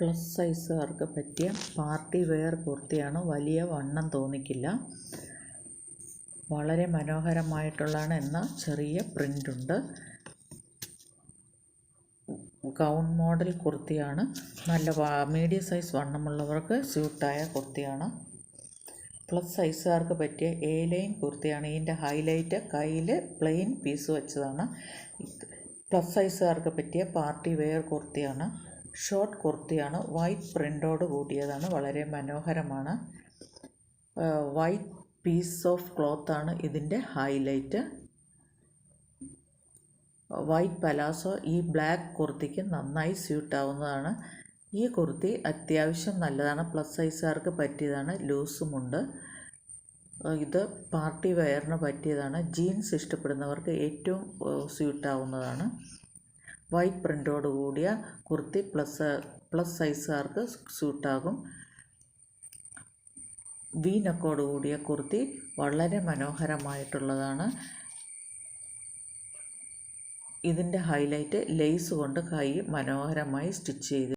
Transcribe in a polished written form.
Plus സൈസുകാർക്ക് പറ്റിയ party wear കുർത്തിയാണ്. വലിയ വണ്ണം തോന്നിക്കില്ല, വളരെ മനോഹരമായിട്ടുള്ളതാണ്. എന്നാൽ ചെറിയ പ്രിൻ്റുണ്ട്. ഗൗൺ മോഡൽ കുർത്തിയാണ്. നല്ല മീഡിയം സൈസ് വണ്ണമുള്ളവർക്ക് സ്യൂട്ടായ കുർത്തിയാണ്. പ്ലസ് സൈസുകാർക്ക് പറ്റിയ എ ലൈൻ കുർത്തിയാണ്. ഇതിൻ്റെ ഹൈലൈറ്റ് കയ്യിൽ പ്ലെയിൻ പീസ് വെച്ചതാണ്. പ്ലസ് സൈസുകാർക്ക് പറ്റിയ പാർട്ടി വെയർ കുർത്തിയാണ്. ഷോർട്ട് കുർത്തിയാണ്. വൈറ്റ് പ്രിൻ്റോട് കൂടിയതാണ്. വളരെ മനോഹരമാണ്. വൈറ്റ് പീസ് ഓഫ് ക്ലോത്താണ് ഇതിൻ്റെ ഹൈലൈറ്റ്. വൈറ്റ് പലാസോ ഈ ബ്ലാക്ക് കുർത്തിക്ക് നന്നായി സ്യൂട്ടാവുന്നതാണ്. ഈ കുർത്തി അത്യാവശ്യം നല്ലതാണ്. പ്ലസ് സൈസുകാർക്ക് പറ്റിയതാണ്. ലൂസുമുണ്ട്. ഇത് പാർട്ടി വെയറിന് പറ്റിയതാണ്. ജീൻസ് ഇഷ്ടപ്പെടുന്നവർക്ക് ഏറ്റവും സ്യൂട്ടാവുന്നതാണ്. വൈറ്റ് പ്രിൻ്റോട് കൂടിയ കുർത്തി പ്ലസ് സൈസുകാർക്ക് സ്യൂട്ടാകും. വി നെക്കോട് കൂടിയ കുർത്തി വളരെ മനോഹരമായിട്ടുള്ളതാണ്. ഇതിൻ്റെ ഹൈലൈറ്റ് ലേസ് കൊണ്ട് കൈ മനോഹരമായി സ്റ്റിച്ച് ചെയ്ത്